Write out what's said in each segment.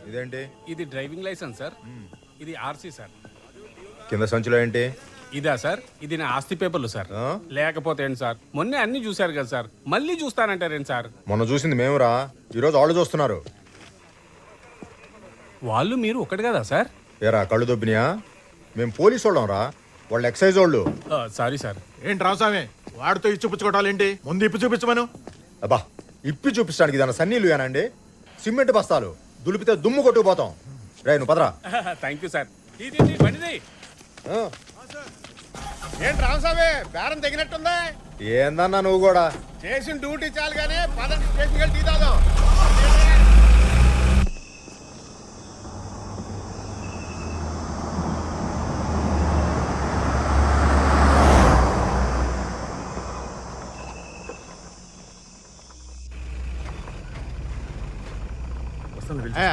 ఇదేంటి? ఇది driving licence sir. ఇది ఆర్సీ సార్. కింద సంచిలో ఏంటి? ఇదా సార్? ఇది నా ఆస్తి పేపర్లు సార్. లేకపోతే ఏంటి సార్, మొన్నే అన్ని చూశారు కదా సార్, మళ్ళీ చూస్తానంటారేంటి సార్? మొన్న చూసింది మేమురా, ఈరోజు వాళ్ళు చూస్తున్నారు. వాళ్ళు మీరు ఒకటి కదా సార్? ఏరా కళ్ళు దొబ్బినాయా? మేము పోలీసు వాళ్ళం రా, వాళ్ళు ఎక్సైజ్ వాళ్ళు. Sorry sir. ఏంటి రామస్వామి వాడితో ఇచ్చి పుచ్చుకోవటాలేంటి? ముందు ఇప్పి చూపించమను. అబ్బా, ఇప్పి చూపించడానికి ఇదన్న సన్నీళ్ళు ఏనండి? సిమెంట్ బస్తాలు దులిపితే దుమ్ము కొట్టుకుపోతాం. రే నువ్వు పదరా. Thank you sir. బండిది. ఏంటి రామస్వామి బేరం తెగినట్టుందా? ఏందన్నా నువ్వు కూడా? చేసిన డ్యూటీ చాలు కానీ పదండి స్టేషన్కి వెళ్ళి టీ తాగుదాం.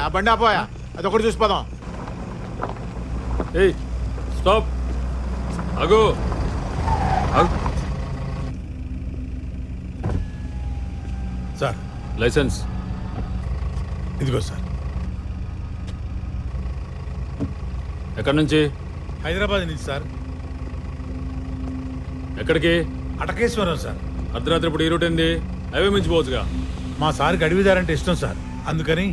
ఆ బండి ఆపోయా, అది ఒకటి చూసిపోదాం. ఏయ్ స్టాప్, ఆగు. సార్ లైసెన్స్ ఇదిగో సార్. ఎక్కడి నుంచి? హైదరాబాద్ నుంచి సార్. ఎక్కడికి? అటకేశ్వరం సార్. అర్ధరాత్రి ఇప్పుడు ఈ రూట్ ఏంది? హైవే మించిపోవచ్చుగా. మా సార్కి అడవిదారంటే ఇష్టం సార్, అందుకని.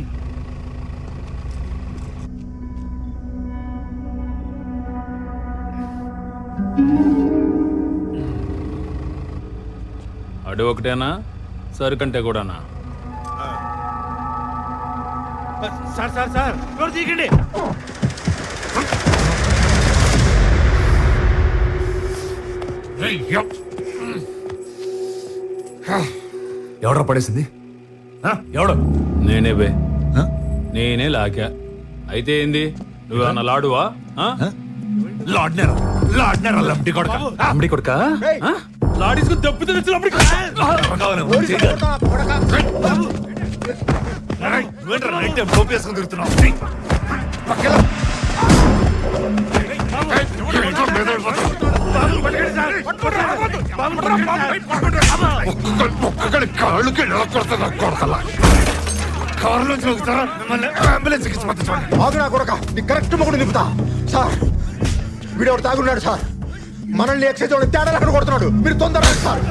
అడవి ఒకటేనా, సరుకంటే కూడానా? సార్ సార్ సార్ డోర్ తీయకండి. ఎవడ్రా పడేసింది? ఎవడు? నేనే బే, నేనే లాకా. అయితే ఏంది, నువ్వేమన్నా లాడువా? లంబడి కొడుక లాడీసుకుని దెబ్బతో ఆగునా కొడక, నీ కరెక్ట్ మొగుడు నింపుతా. సార్ వీడెవడు తాగున్నాడు సార్, మనల్ని ఎక్సైజ్ వాళ్ళు తేడా అక్కడ కొడుతున్నాడు. మీరు తొందరగా సార్.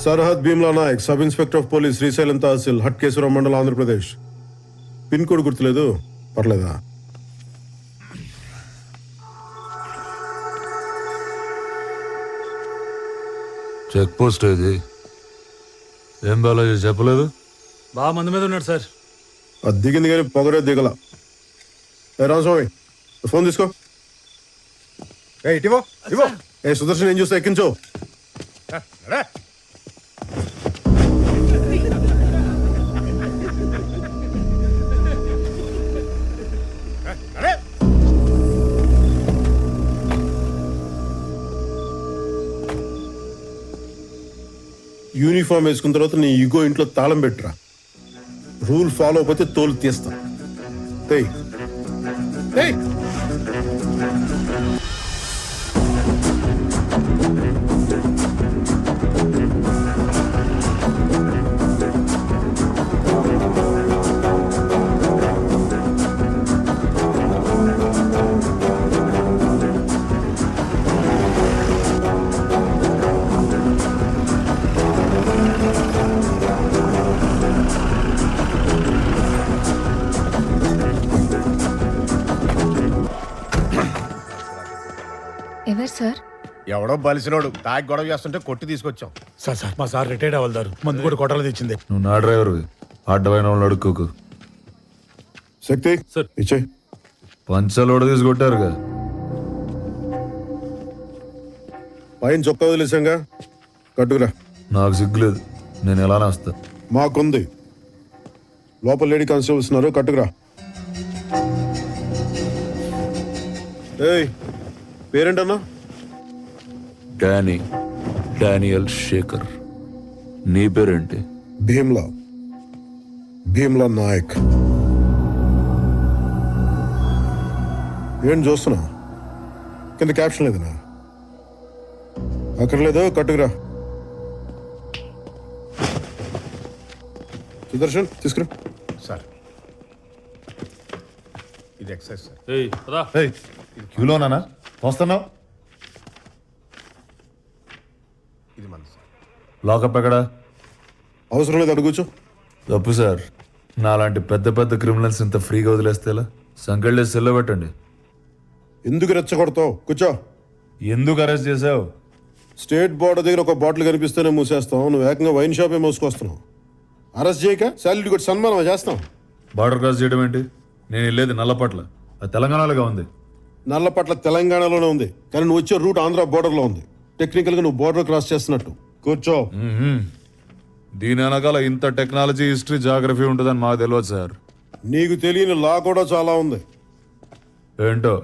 सरहद Bheemla Nayak sub inspector of police Srisailam तहसील हटकेश्वरम मंडल आंध्र प्रदेश पिन कोड गुर्तुलेदु पर्लेदा చెక్ పోస్ట్ ఇది ఏం బాలాజీ చెప్పలేదు? బాగా మంది మీద ఉన్నాడు సార్. అది దిగింది కానీ పొగరే దిగల. ఏ రామస్వామి ఫోన్ తీసుకో. ఇటివో ఇవో. ఏ సుదర్శన్ ఏం చూస్తే ఎక్కించు. యూనిఫామ్ వేసుకున్న తర్వాత నీ ఈగో ఇంట్లో తాళం పెట్టురా. రూల్ ఫాలో అయిపోతే తోలు తీస్తా. ఎవరు సార్? ఎవడో బలిసినోడు తాగి గొడవ చేస్తుంటే కొట్టి తీసుకొచ్చాం. సార్ సార్ మా సార్ రిటైర్డ్ అవ్వదారు మందు కూడా కొట్టాలి తెచ్చింది. నువ్వు నా డ్రైవర్, అడ్డమైన వాళ్ళు అడుక్కోకు. శక్తి సార్. ఇచ్చే పంచలోడ తీసుకొట్టారుగా. పైన చొక్కా వదిలేసాంగా, కట్టుకురా. నాకు సిగ్గులేదు, నేను ఎలానే వస్తా. మాకుంది. లోపల లేడీ కానిస్టేబుల్స్ ఉన్నారు, కట్టుకురా. ఏయ్, పేరేంటన్నా? డానియల్ శేఖర్. నీ పేరేంటి? భీమ్లా నాయక్. ఏం చూస్తున్నా? కింద క్యాప్షన్ లేదనా? అక్కడ లేదు, కట్టుకురా. సుదర్శన్ తీసుకురా. సార్ ఇది ఎక్సైజ్ సార్. ఏయ్ పదా. క్యూలోనా వస్తున్నావు? ఇది మన సార్. లాకప్ ఎక్కడా? అవసరం లేదు, అడుగుచు. తప్పు సార్. నాలాంటి పెద్ద పెద్ద క్రిమినల్స్ ఇంత ఫ్రీగా వదిలేస్తే ఎలా? సంకెళ్ళేసి సెల్లో పెట్టండి. ఎందుకు రెచ్చగొడతావు? కూర్చో. ఎందుకు అరెస్ట్ చేసావు? స్టేట్ బోర్డర్ దగ్గర ఒక బాటిల్ కనిపిస్తేనే మూసేస్తాం. నువ్వు ఏకంగా వైన్ షాపే మోసుకొస్తున్నావు. అరెస్ట్ చేయక శాలరీ కూడా సన్మానం చేస్తాం. బార్డర్ క్రాస్ చేయడం ఏంటి? నేను వెళ్ళేది నల్లపట్ల, అది తెలంగాణలోగా ఉంది. నల్లపట్ల తెలంగాణలోనే ఉంది, కానీ నువ్వు వచ్చే రూట్ ఆంధ్ర బోర్డర్లో ఉంది. టెక్నికల్గా నువ్వు బోర్డర్ క్రాస్ చేస్తున్నట్టు. కూర్చో. దీని వెనకాల ఇంత టెక్నాలజీ, హిస్టరీ, జాగ్రఫీ ఉంటుందని మాకు తెలియదు సార్. నీకు తెలియని లా కూడా చాలా ఉంది. ఏంటో?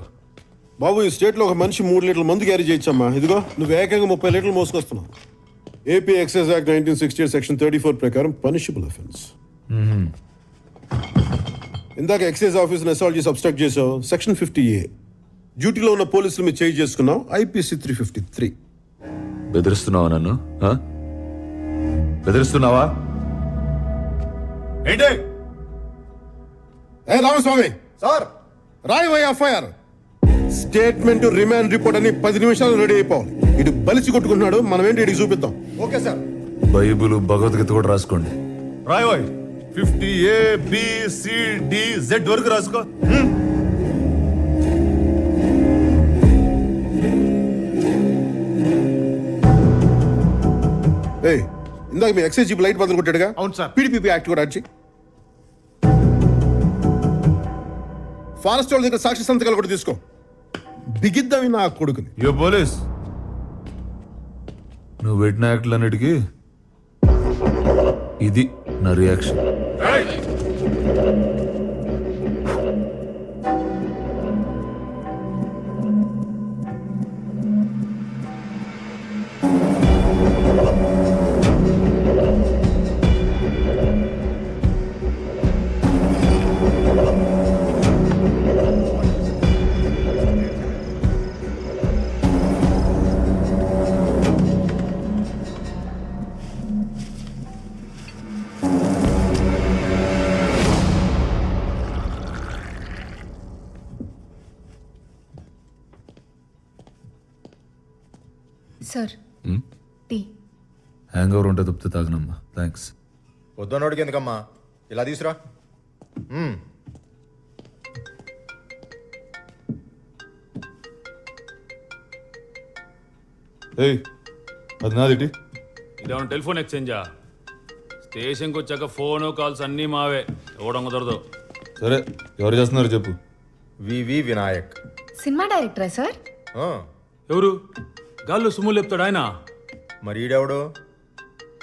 బాబు, ఈ స్టేట్లో ఒక మనిషి 3 లీటర్ల మందు క్యారీ చేయొచ్చమ్మా. ఇదిగో నువ్వు ఏకంగా 30 లీటర్లు మోసుకొస్తున్నావు. ఏపీ ఎక్సైజ్ యాక్ట్ 1968 సెక్షన్ 34 ప్రకారం పనిషబుల్ అఫెన్స్. ఇందాక ఎక్సైజ్ ఆఫీసర్ అసాల్ట్ చేసి అబ్స్ట్రాక్ట్ చేసావు, సెక్షన్ 50A. డ్యూటీలో ఉన్న పోలీసులు మీరు చేంజ్ చేసుకున్నావు, ఐపీసీ 353. బెదిరిస్తున్నావా నన్ను? బెదిరిస్తున్నావా ఏంటి? ఏ రామస్వామి సార్ రాయవై ఎఫ్ఐఆర్. స్టేట్మెంట్, రిమాండ్ రిపోర్ట్ అని 10 నిమిషాలు రెడీ అయిపోవాలి. ఇటు బలిసి కొట్టుకుంటున్నాడు, మనం ఏంటి ఇటు చూపిద్దాం. Okay sir. బైబిల్, భగవద్గీత కూడా రాసుకోండి. రాయవాయ్ 50ABCDZ వరకు రాసుకో. ఏయ్, ఇందాక మీ ఎక్సైజ్ జీప్ లైట్ బదులు కొట్టాడుగా? అవును సార్. పీడీపీ యాక్ట్ కూడా వచ్చి ఫారెస్ట్ వాళ్ళ దగ్గర సాక్షి సంతకాలు కూడా తీసుకో. బిగిద్దామి నా కొడుకుని. యో పోలీస్, నువ్వు పెట్టిన యాక్ట్లన్నిటికీ ఇది నా reaction. Sir tea. Hangover ఉంటే తప్పితే తాగనమ్మా. థ్యాంక్స్. పొద్దున్నోడికి ఎందుకమ్మా, ఇలా తీసురా. ఏయ్, అది నాదిటి. ఇదేమన్నా టెలిఫోన్ ఎక్స్చేంజా? స్టేషన్కి వచ్చాక ఫోను కాల్స్ అన్నీ మావే, ఇవ్వడం కుదరదు. సరే, ఎవరు చేస్తున్నారు చెప్పు. వివి వినాయక్. సినిమా డైరెక్టరా సార్? ఆ, ఎవరు? గాల్లో సుమ్ము లేపుతాడు ఆయన. మరి ఈడెవడు?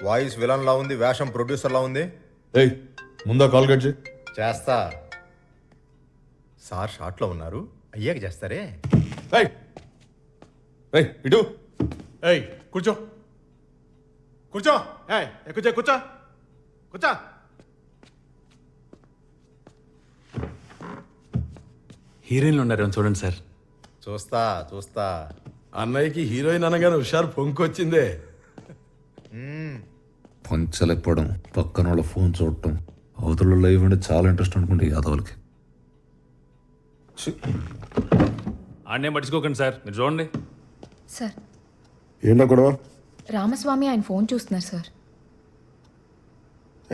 వాయిస్ విలన్ లా ఉంది, వేషం ప్రొడ్యూసర్ లా ఉంది. ఏయ్, ముందా కాల్ కట్ చేయి. చేస్తా సార్. షార్ట్లో ఉన్నారు, అయ్యాక చేస్తారే. ఏయ్, ఏయ్, ఇటు. ఏయ్, కూర్చో కూర్చో. ఏయ్, కూర్చో కూర్చో కూర్చో. హీరోయిన్లు ఉన్నారేమో చూడండి సార్. చూస్తా చూస్తా. అన్నయ్యకి హీరోయిన్ అనగానే హుషారు పొంకొచ్చిందే. పంచలేపడం, పక్కన వాళ్ళ ఫోన్ చూడటం, అవతల లైవ్ అంటే చాలా ఇంట్రెస్ట్ అనుకుంటే యాదవులకి. ఆడనే పట్టించుకోకండి సార్, మీరు చూడండి. సార్ ఏంటో గొడవ? రామస్వామి ఆయన ఫోన్ చూస్తున్నారు సార్.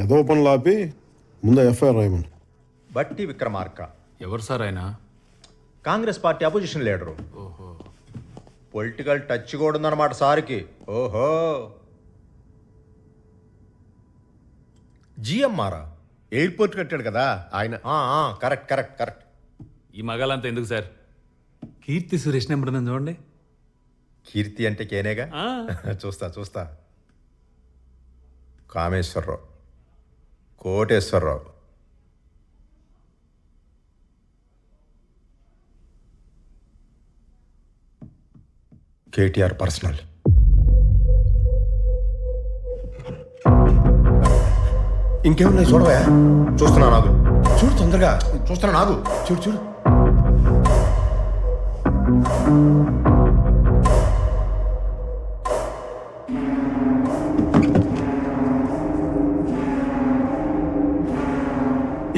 ఏదో పనులు ఆపి ముందు ఎఫ్ఐఆర్ రాయమని. బట్టి విక్రమార్క, ఎవరు సార్ ఆయన? Congress party opposition leader. Political touch కూడా ఉందన్నమాట సార్కి. ఓహో. జిఎంఆరా? ఎయిర్పోర్ట్ కట్టాడు కదా ఆయన కరెక్ట్ కరెక్ట్ కరెక్ట్. ఈ మగాలంతా ఎందుకు సార్? కీర్తి సురేష్ నెంబర్ ఉందని చూడండి. కీర్తి అంటే కేనేగా. చూస్తా చూస్తా. కామేశ్వరరావు, కోటేశ్వరరావు, కేటీఆర్ పర్సనల్. ఇంకేమున్నాయి చూడవా? చూస్తున్నా నాగు. చూడు తొందరగా చూస్తున్నా నాగు. చూడు చూడు.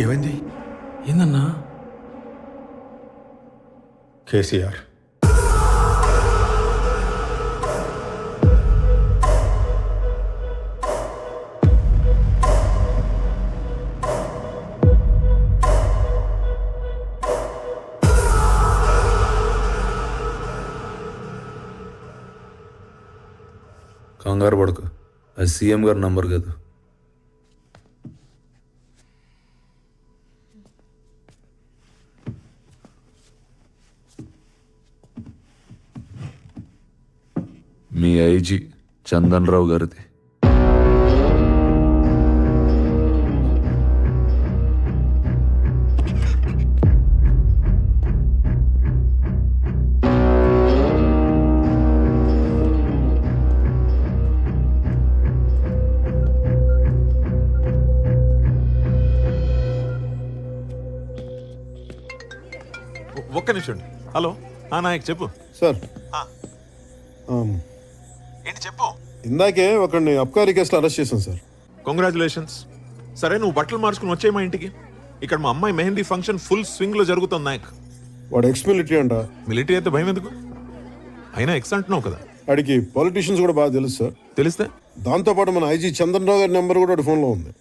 ఏమైంది? ఏందన్నా? కేసీఆర్. కంగారు పడకు, అది సీఎం గారి నంబర్ కాదు. మీ ఐజీ చందన్ రావు గారిది. ఒక్క నిమిషం. హలో నాయక్ చెప్పు. సార్ ఏంటి చెప్పు. ఇందాకే ఒకరిని అబ్కారీ కేసులో అరెస్ట్ చేశాను సార్. కంగ్రాచులేషన్స్. సరే నువ్వు బట్టలు మార్చుకుని వచ్చే మా ఇంటికి. ఇక్కడ మా అమ్మాయి మెహందీ ఫంక్షన్ ఫుల్ స్వింగ్ లో జరుగుతుంది నాయక్. వాడు ఎక్స్ మిలిటరీ అంట. మిలిటరీ అయితే భయం ఎందుకు? అయినా ఎక్స్ అంటున్నావు కదా. వాడికి పాలిటీషియన్స్ కూడా బాగా తెలుసు సార్. తెలిస్తే దాంతోపాటు మన ఐజీ చంద్రరావు గారి నెంబర్ కూడా వాడి ఫోన్లో ఉంది.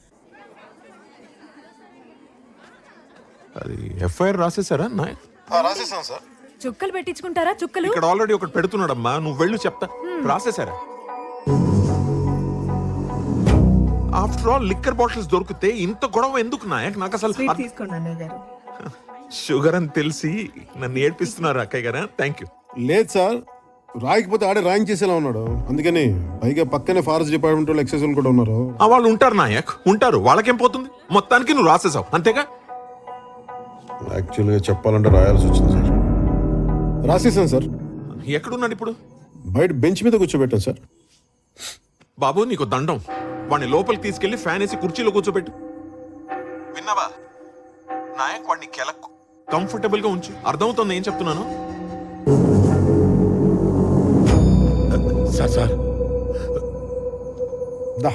అది ఎఫ్ఐఆర్ రాసేసారా నాయక్? రాసేసాను సార్. చుక్కలు పెట్టించుకుంటారా? చుక్కలు ఇక్కడ ఆల్రెడీ ఒకటి పెడుతున్నాడమ్మా, నువ్వు వెళ్ళు చెప్తా. రాసేసారా? ఆఫ్టర్ ఆల్ లిక్కర్ బాటిల్స్ దొరికితే ఇంత గొడవ ఎందుకు నాయక్? నాకు అసలు తీసుకోండి అన్నయ్య గారు. షుగర్ అని తెలిసి నన్ను ఏడ్పిస్తున్నారు అక్కయ్య గారా. Thank you. లేదు సార్, రాయకపోతే ఆడే ర్యాంక్ చేసేలా ఉన్నాడు. అందుకని పైగా పక్కనే ఫారెస్ట్ డిపార్ట్మెంట్ వాళ్ళు ఎక్సైజ్ వాళ్ళు కూడా ఉన్నారు. వాళ్ళు ఉంటారు నాయక్, ఉంటారు. వాళ్ళకేం పోతుంది? మొత్తానికి నువ్వు రాసేసావు అంతేగా? యాక్చువల్గా చెప్పాలంటే రాయాల్సి వచ్చింది సార్. రాసేసాను సార్. ఎక్కడున్నాడు ఇప్పుడు? బయట బెంచ్ మీద కూర్చోబెట్టాను సార్. బాబు నీకు దండం. వాడిని లోపలికి తీసుకెళ్లి ఫ్యాన్ వేసి కుర్చీలో కూర్చోబెట్టు. విన్నావా నాయక్? వాడిని కెలకు కంఫర్టబుల్ గా ఉంచు. అర్థమవుతుంది ఏం చెప్తున్నాను? సార్ సార్ దా